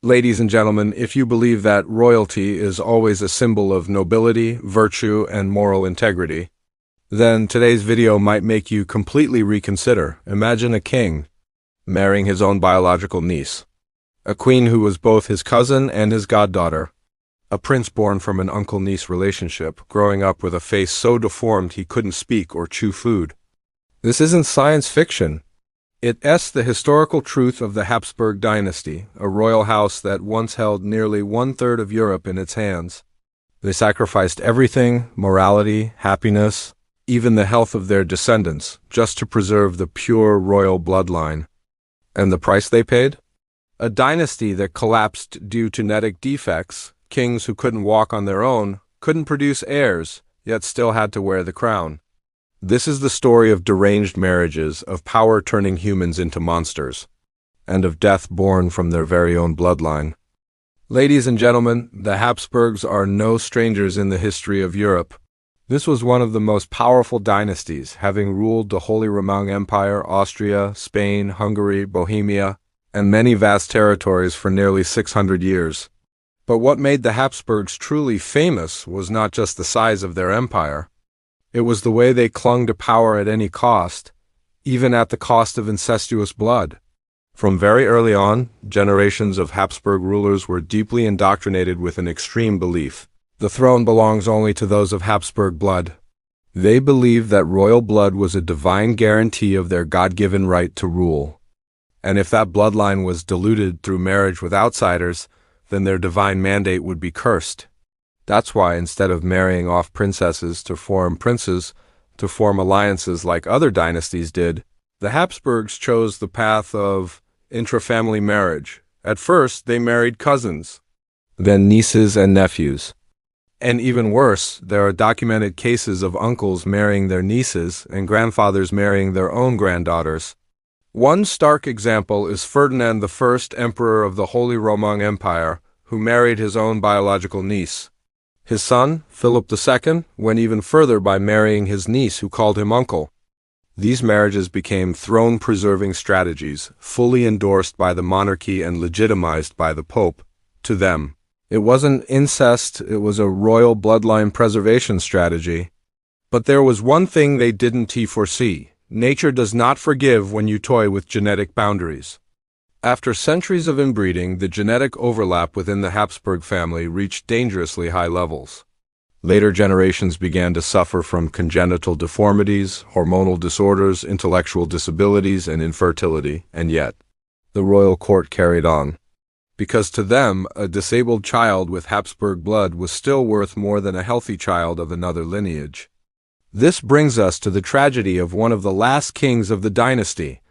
Ladies and gentlemen, if you believe that royalty is always a symbol of nobility, virtue, and moral integrity, then today's video might make you completely reconsider. Imagine a king marrying his own biological niece, a queen who was both his cousin and his goddaughter, a prince born from an uncle-niece relationship, growing up with a face so deformed he couldn't speak or chew food. This isn't science fiction. It's the historical truth of the Habsburg dynasty, a royal house that once held nearly one-third of Europe in its hands. They sacrificed everything, morality, happiness, even the health of their descendants, just to preserve the pure royal bloodline. And the price they paid? A dynasty that collapsed due to genetic defects, kings who couldn't walk on their own, couldn't produce heirs, yet still had to wear the crown. This is the story of deranged marriages, of power turning humans into monsters, and of death born from their very own bloodline. Ladies and gentlemen, the Habsburgs are no strangers in the history of Europe. This was one of the most powerful dynasties, having ruled the Holy Roman Empire, Austria, Spain, Hungary, Bohemia, and many vast territories for nearly 600 years. But what made the Habsburgs truly famous was not just the size of their empire. It was the way they clung to power at any cost, even at the cost of incestuous blood. From very early on, generations of Habsburg rulers were deeply indoctrinated with an extreme belief: the throne belongs only to those of Habsburg blood. They believed that royal blood was a divine guarantee of their God-given right to rule. And if that bloodline was diluted through marriage with outsiders, then their divine mandate would be cursed. That's why instead of marrying off princesses to form princes, to form alliances like other dynasties did, the Habsburgs chose the path of intra-family marriage. At first, they married cousins, then nieces and nephews. And even worse, there are documented cases of uncles marrying their nieces and grandfathers marrying their own granddaughters. One stark example is Ferdinand I, Emperor of the Holy Roman Empire, who married his own biological niece. His son, Philip II, went even further by marrying his niece, who called him uncle. These marriages became throne-preserving strategies, fully endorsed by the monarchy and legitimized by the Pope. To them, it wasn't incest, it was a royal bloodline preservation strategy. But there was one thing they didn't foresee: nature does not forgive when you toy with genetic boundaries. After centuries of inbreeding, the genetic overlap within the Habsburg family reached dangerously high levels. Later generations began to suffer from congenital deformities, hormonal disorders, intellectual disabilities, and infertility, and yet, the royal court carried on. Because to them, a disabled child with Habsburg blood was still worth more than a healthy child of another lineage. This brings us to the tragedy of one of the last kings of the dynasty,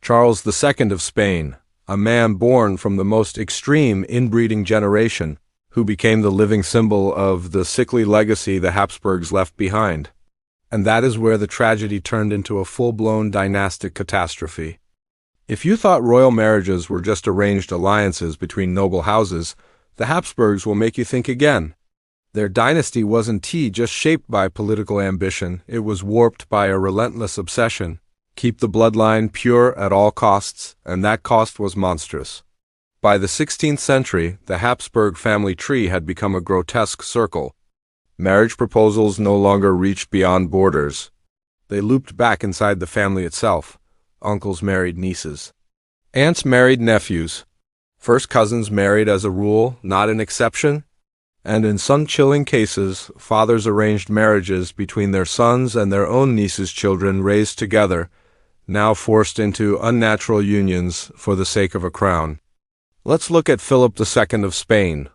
Charles II of Spain, a man born from the most extreme inbreeding generation, who became the living symbol of the sickly legacy the Habsburgs left behind. And that is where the tragedy turned into a full-blown dynastic catastrophe. If you thought royal marriages were just arranged alliances between noble houses, the Habsburgs will make you think again. Their dynasty wasn't just shaped by political ambition, it was warped by a relentless obsession. Keep the bloodline pure at all costs, and that cost was monstrous. By the 16th century, the Habsburg family tree had become a grotesque circle. Marriage proposals no longer reached beyond borders. They looped back inside the family itself. Uncles married nieces. Aunts married nephews. First cousins married as a rule, not an exception. And in some chilling cases, fathers arranged marriages between their sons and their own nieces' children raised together, now forced into unnatural unions for the sake of a crown. Let's look at Philip II of Spain.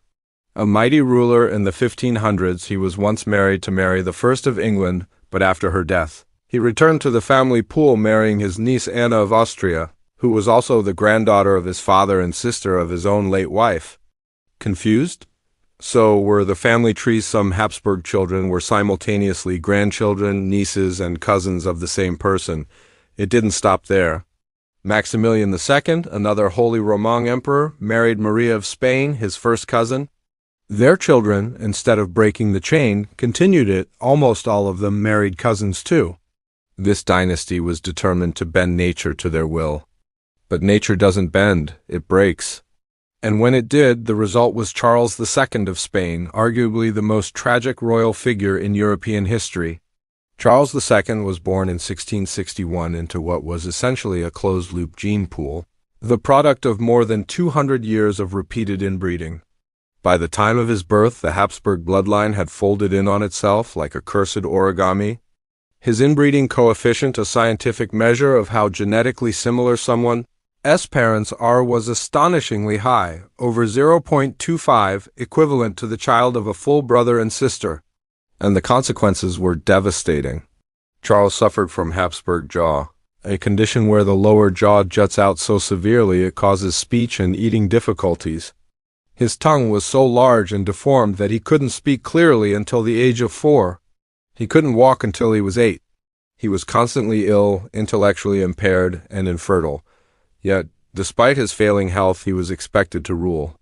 A mighty ruler in the 1500s, he was once married to Mary I of England, but after her death, he returned to the family pool, marrying his niece Anna of Austria, who was also the granddaughter of his father and sister of his own late wife. Confused? So were the family trees. Some Habsburg children were simultaneously grandchildren, nieces, and cousins of the same person. It didn't stop there. Maximilian II, another Holy Roman Emperor, married Maria of Spain, his first cousin. Their children, instead of breaking the chain, continued it. Almost all of them married cousins too. This dynasty was determined to bend nature to their will. But nature doesn't bend, it breaks. And when it did, the result was Charles II of Spain, arguably the most tragic royal figure in European history. Charles II was born in 1661 into what was essentially a closed-loop gene pool, the product of more than 200 years of repeated inbreeding. By the time of his birth, the Habsburg bloodline had folded in on itself like a cursed origami. His inbreeding coefficient, a scientific measure of how genetically similar someone's parents are, was astonishingly high, over 0.25, equivalent to the child of a full brother and sister. And the consequences were devastating. Charles suffered from Habsburg jaw, a condition where the lower jaw juts out so severely it causes speech and eating difficulties. His tongue was so large and deformed that he couldn't speak clearly until the age of 4. He couldn't walk until he was 8. He was constantly ill, intellectually impaired, and infertile. Yet, despite his failing health, he was expected to rule.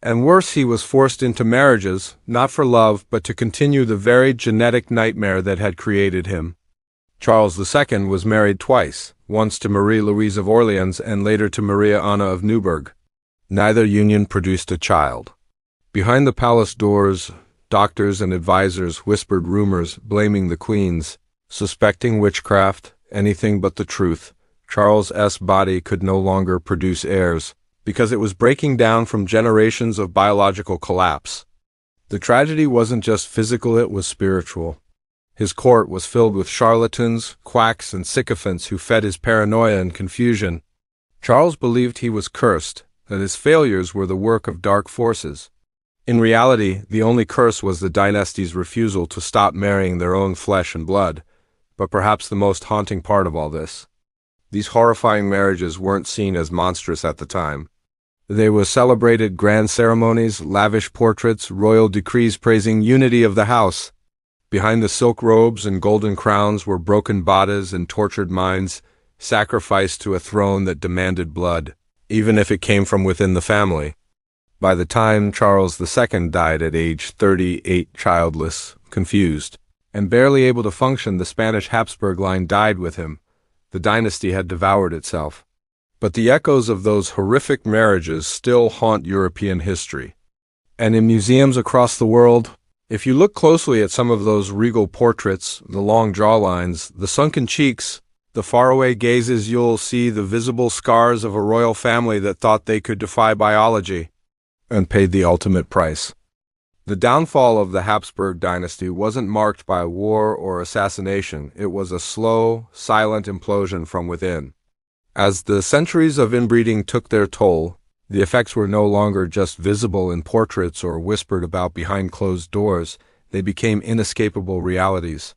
And worse, he was forced into marriages, not for love, but to continue the very genetic nightmare that had created him. Charles II was married twice, once to Marie-Louise of Orleans and later to Maria Anna of Neuburg. Neither union produced a child. Behind the palace doors, doctors and advisors whispered rumors blaming the queens, suspecting witchcraft, anything but the truth. Charles's body could no longer produce heirs, because it was breaking down from generations of biological collapse. The tragedy wasn't just physical, it was spiritual. His court was filled with charlatans, quacks, and sycophants who fed his paranoia and confusion. Charles believed he was cursed, that his failures were the work of dark forces. In reality, the only curse was the dynasty's refusal to stop marrying their own flesh and blood. But perhaps the most haunting part of all this, these horrifying marriages weren't seen as monstrous at the time. They were celebrated grand ceremonies, lavish portraits, royal decrees praising unity of the house. Behind the silk robes and golden crowns were broken bodies and tortured minds, sacrificed to a throne that demanded blood, even if it came from within the family. By the time Charles II died at age 38, childless, confused, and barely able to function, the Spanish Habsburg line died with him. The dynasty had devoured itself. But the echoes of those horrific marriages still haunt European history. And in museums across the world, if you look closely at some of those regal portraits, the long jawlines, the sunken cheeks, the faraway gazes, you'll see the visible scars of a royal family that thought they could defy biology and paid the ultimate price. The downfall of the Habsburg dynasty wasn't marked by war or assassination. It was a slow, silent implosion from within. As the centuries of inbreeding took their toll, the effects were no longer just visible in portraits or whispered about behind closed doors. They became inescapable realities.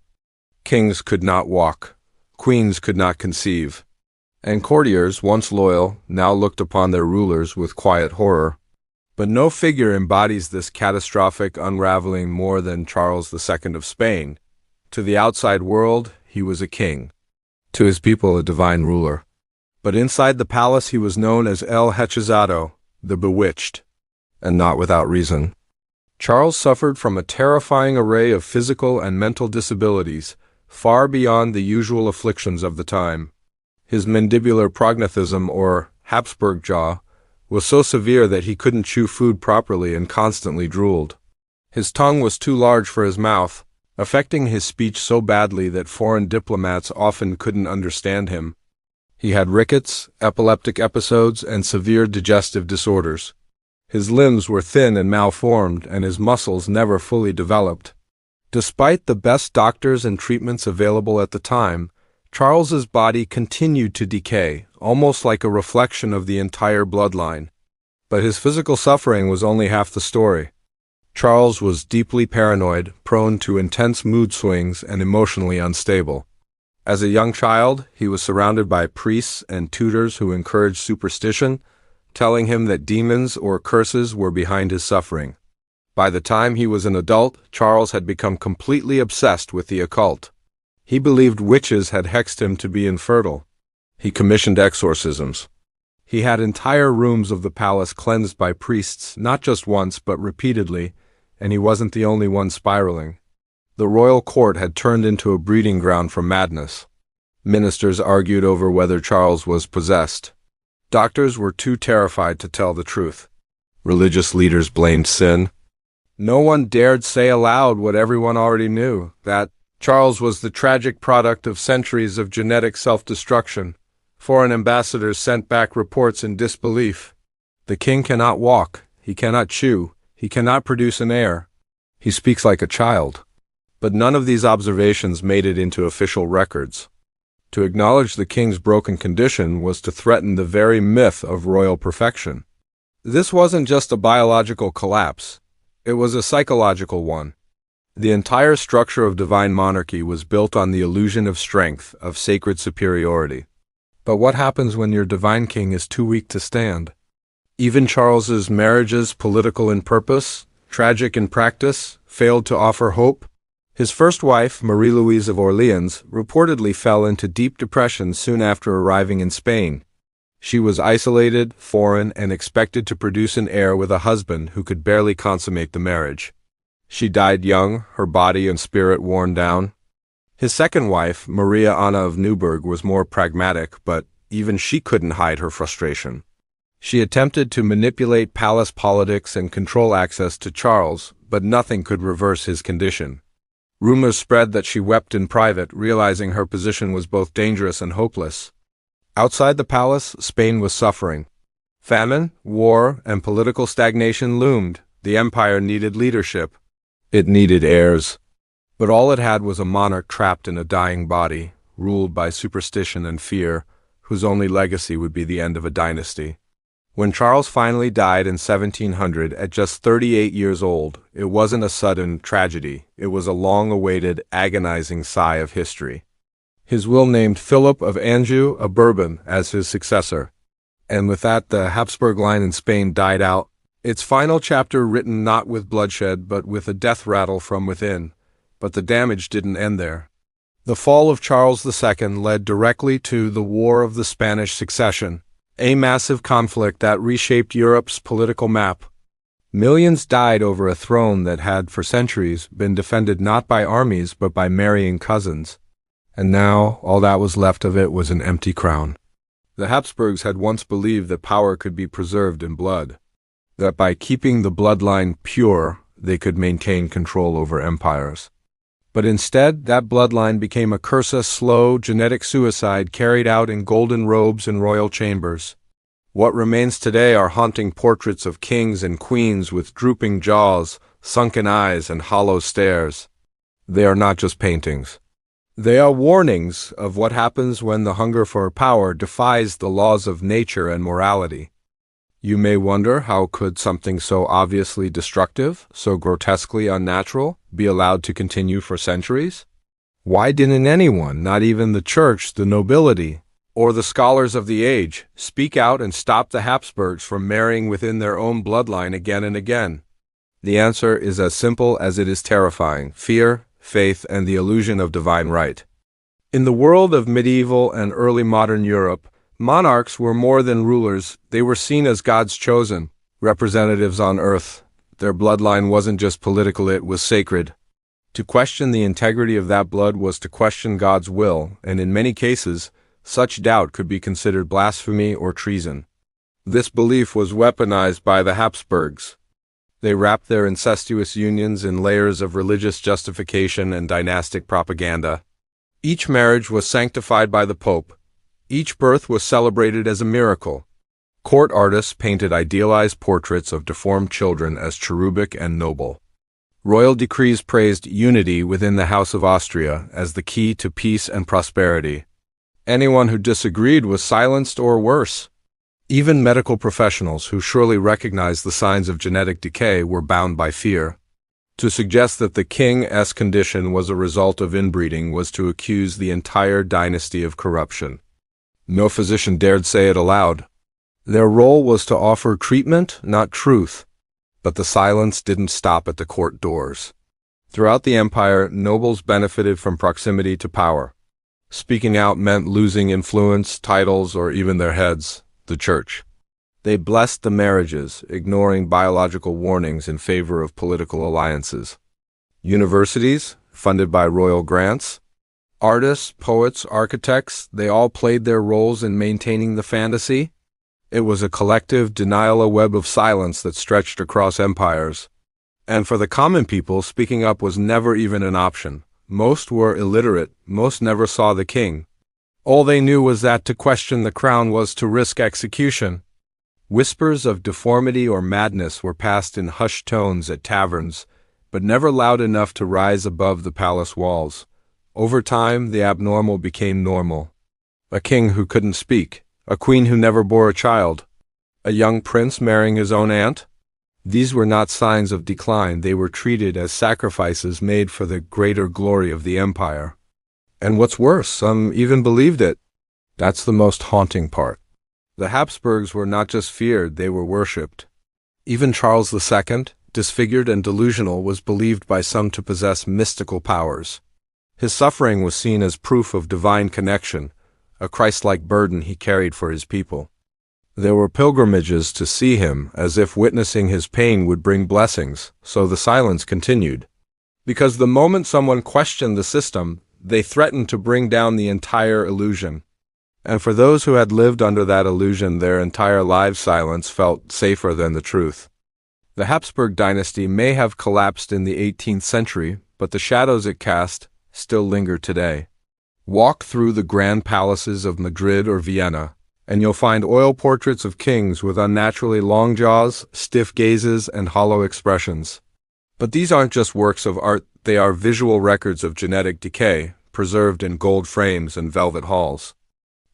Kings could not walk. Queens could not conceive. And courtiers, once loyal, now looked upon their rulers with quiet horror. But no figure embodies this catastrophic unraveling more than Charles II of Spain. To the outside world, he was a king. To his people, a divine ruler. But inside the palace he was known as El Hechizado, the Bewitched, and not without reason. Charles suffered from a terrifying array of physical and mental disabilities, far beyond the usual afflictions of the time. His mandibular prognathism, or Habsburg jaw, was so severe that he couldn't chew food properly and constantly drooled. His tongue was too large for his mouth, affecting his speech so badly that foreign diplomats often couldn't understand him. He had rickets, epileptic episodes, and severe digestive disorders. His limbs were thin and malformed, and his muscles never fully developed. Despite the best doctors and treatments available at the time, Charles's body continued to decay, almost like a reflection of the entire bloodline. But his physical suffering was only half the story. Charles was deeply paranoid, prone to intense mood swings, and emotionally unstable. As a young child, he was surrounded by priests and tutors who encouraged superstition, telling him that demons or curses were behind his suffering. By the time he was an adult, Charles had become completely obsessed with the occult. He believed witches had hexed him to be infertile. He commissioned exorcisms. He had entire rooms of the palace cleansed by priests, not just once but repeatedly, and he wasn't the only one spiraling. The royal court had turned into a breeding ground for madness. Ministers argued over whether Charles was possessed. Doctors were too terrified to tell the truth. Religious leaders blamed sin. No one dared say aloud what everyone already knew, that Charles was the tragic product of centuries of genetic self-destruction. Foreign ambassadors sent back reports in disbelief. The king cannot walk, he cannot chew, he cannot produce an heir. He speaks like a child. But none of these observations made it into official records. To acknowledge the king's broken condition was to threaten the very myth of royal perfection. This wasn't just a biological collapse, it was a psychological one. The entire structure of divine monarchy was built on the illusion of strength, of sacred superiority. But what happens when your divine king is too weak to stand? Even Charles's marriages, political in purpose, tragic in practice, failed to offer hope. His first wife, Marie-Louise of Orleans, reportedly fell into deep depression soon after arriving in Spain. She was isolated, foreign, and expected to produce an heir with a husband who could barely consummate the marriage. She died young, her body and spirit worn down. His second wife, Maria Anna of Neuburg, was more pragmatic, but even she couldn't hide her frustration. She attempted to manipulate palace politics and control access to Charles, but nothing could reverse his condition. Rumors spread that she wept in private, realizing her position was both dangerous and hopeless. Outside the palace, Spain was suffering. Famine, war, and political stagnation loomed. The empire needed leadership. It needed heirs. But all it had was a monarch trapped in a dying body, ruled by superstition and fear, whose only legacy would be the end of a dynasty. When Charles finally died in 1700 at just 38 years old, it wasn't a sudden tragedy. It was a long-awaited, agonizing sigh of history. His will named Philip of Anjou, a Bourbon, as his successor. And with that, the Habsburg line in Spain died out, its final chapter written not with bloodshed but with a death rattle from within. But the damage didn't end there. The fall of Charles II led directly to the War of the Spanish Succession, a massive conflict that reshaped Europe's political map. Millions died over a throne that had, for centuries, been defended not by armies but by marrying cousins. And now, all that was left of it was an empty crown. The Habsburgs had once believed that power could be preserved in blood, that by keeping the bloodline pure, they could maintain control over empires. But instead, that bloodline became a curse, a slow, genetic suicide carried out in golden robes in royal chambers. What remains today are haunting portraits of kings and queens with drooping jaws, sunken eyes, and hollow stares. They are not just paintings. They are warnings of what happens when the hunger for power defies the laws of nature and morality. You may wonder, how could something so obviously destructive, so grotesquely unnatural, be allowed to continue for centuries? Why didn't anyone, not even the church, the nobility, or the scholars of the age, speak out and stop the Habsburgs from marrying within their own bloodline again and again? The answer is as simple as it is terrifying: fear, faith, and the illusion of divine right. In the world of medieval and early modern Europe, monarchs were more than rulers. They were seen as God's chosen representatives on earth. Their bloodline wasn't just political, it was sacred. To question the integrity of that blood was to question God's will, and in many cases, such doubt could be considered blasphemy or treason. This belief was weaponized by the Habsburgs. They wrapped their incestuous unions in layers of religious justification and dynastic propaganda. Each marriage was sanctified by the Pope. Each birth was celebrated as a miracle. Court artists painted idealized portraits of deformed children as cherubic and noble. Royal decrees praised unity within the House of Austria as the key to peace and prosperity. Anyone who disagreed was silenced or worse. Even medical professionals, who surely recognized the signs of genetic decay, were bound by fear. To suggest that the king's condition was a result of inbreeding was to accuse the entire dynasty of corruption. No physician dared say it aloud. Their role was to offer treatment, not truth. But the silence didn't stop at the court doors. Throughout the empire, nobles benefited from proximity to power. Speaking out meant losing influence, titles, or even their heads, the church. They blessed the marriages, ignoring biological warnings in favor of political alliances. Universities, funded by royal grants. Artists, poets, architects, they all played their roles in maintaining the fantasy. It was a collective denial, a web of silence that stretched across empires. And for the common people, speaking up was never even an option. Most were illiterate, most never saw the king. All they knew was that to question the crown was to risk execution. Whispers of deformity or madness were passed in hushed tones at taverns, but never loud enough to rise above the palace walls. Over time, the abnormal became normal. A king who couldn't speak, a queen who never bore a child, a young prince marrying his own aunt. These were not signs of decline, they were treated as sacrifices made for the greater glory of the empire. And what's worse, some even believed it. That's the most haunting part. The Habsburgs were not just feared, they were worshipped. Even Charles II, disfigured and delusional, was believed by some to possess mystical powers. His suffering was seen as proof of divine connection, a Christ-like burden he carried for his people. There were pilgrimages to see him, as if witnessing his pain would bring blessings, so the silence continued. Because the moment someone questioned the system, they threatened to bring down the entire illusion. And for those who had lived under that illusion their entire lives, silence felt safer than the truth. The Habsburg dynasty may have collapsed in the 18th century, but the shadows it cast still linger today. Walk through the grand palaces of Madrid or Vienna, and you'll find oil portraits of kings with unnaturally long jaws, stiff gazes, and hollow expressions. But these aren't just works of art, they are visual records of genetic decay, preserved in gold frames and velvet halls.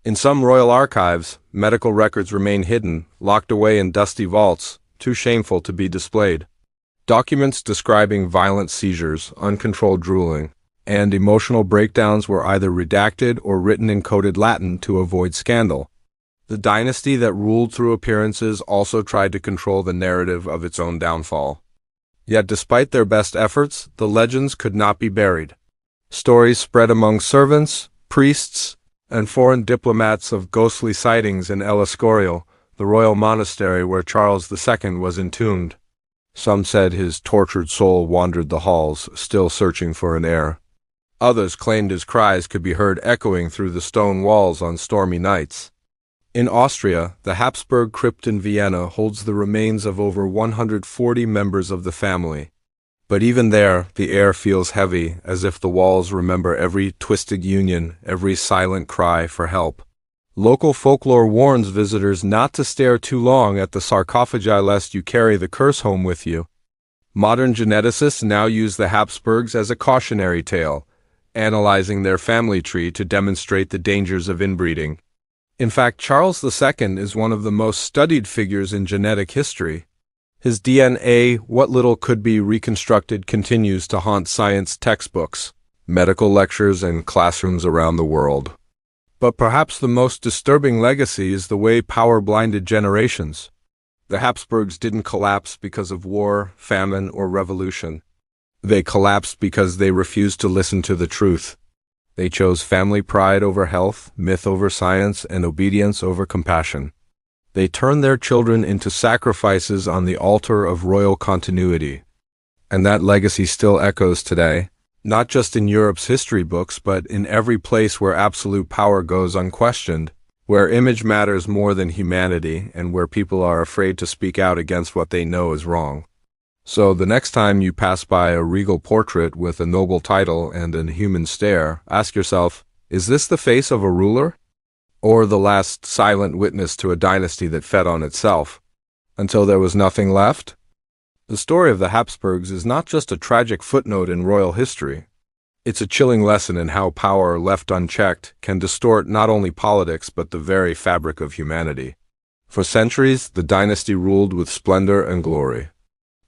In some royal archives, medical records remain hidden, locked away in dusty vaults, too shameful to be displayed. Documents describing violent seizures, uncontrolled drooling, and emotional breakdowns were either redacted or written in coded Latin to avoid scandal. The dynasty that ruled through appearances also tried to control the narrative of its own downfall. Yet despite their best efforts, the legends could not be buried. Stories spread among servants, priests, and foreign diplomats of ghostly sightings in El Escorial, the royal monastery where Charles II was entombed. Some said his tortured soul wandered the halls, still searching for an heir. Others claimed his cries could be heard echoing through the stone walls on stormy nights. In Austria, the Habsburg crypt in Vienna holds the remains of over 140 members of the family. But even there, the air feels heavy, as if the walls remember every twisted union, every silent cry for help. Local folklore warns visitors not to stare too long at the sarcophagi lest you carry the curse home with you. Modern geneticists now use the Habsburgs as a cautionary tale, analyzing their family tree to demonstrate the dangers of inbreeding. In fact, Charles II is one of the most studied figures in genetic history. His DNA, what little could be reconstructed, continues to haunt science textbooks, medical lectures, and classrooms around the world. But perhaps the most disturbing legacy is the way power blinded generations. The Habsburgs didn't collapse because of war, famine, or revolution. They collapsed because they refused to listen to the truth. They chose family pride over health, myth over science, and obedience over compassion. They turned their children into sacrifices on the altar of royal continuity. And that legacy still echoes today, not just in Europe's history books, but in every place where absolute power goes unquestioned, where image matters more than humanity, and where people are afraid to speak out against what they know is wrong. So the next time you pass by a regal portrait with a noble title and a human stare, ask yourself, is this the face of a ruler? Or the last silent witness to a dynasty that fed on itself, until there was nothing left? The story of the Habsburgs is not just a tragic footnote in royal history. It's a chilling lesson in how power, left unchecked, can distort not only politics but the very fabric of humanity. For centuries, the dynasty ruled with splendor and glory.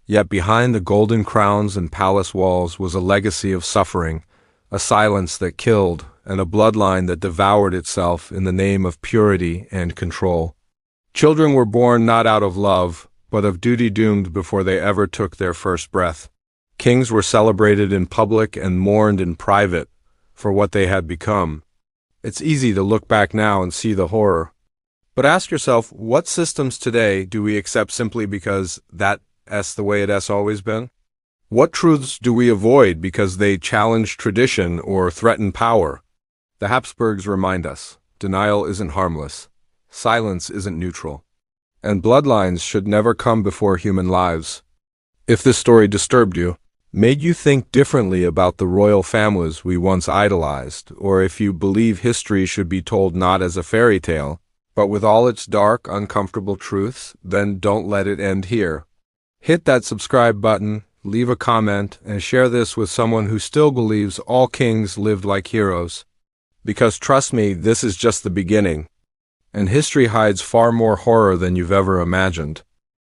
Yet behind the golden crowns and palace walls was a legacy of suffering, a silence that killed, and a bloodline that devoured itself in the name of purity and control. Children were born not out of love, but of duty, doomed before they ever took their first breath. Kings were celebrated in public and mourned in private for what they had become. It's easy to look back now and see the horror. But ask yourself, what systems today do we accept simply because that's the way it has always been? What truths do we avoid because they challenge tradition or threaten power? The Habsburgs remind us, denial isn't harmless. Silence isn't neutral. and bloodlines should never come before human lives. If this story disturbed you, made you think differently about the royal families we once idolized, or if you believe history should be told not as a fairy tale, but with all its dark, uncomfortable truths, then don't let it end here. Hit that subscribe button, leave a comment, and share this with someone who still believes all kings lived like heroes. Because trust me, this is just the beginning, and history hides far more horror than you've ever imagined.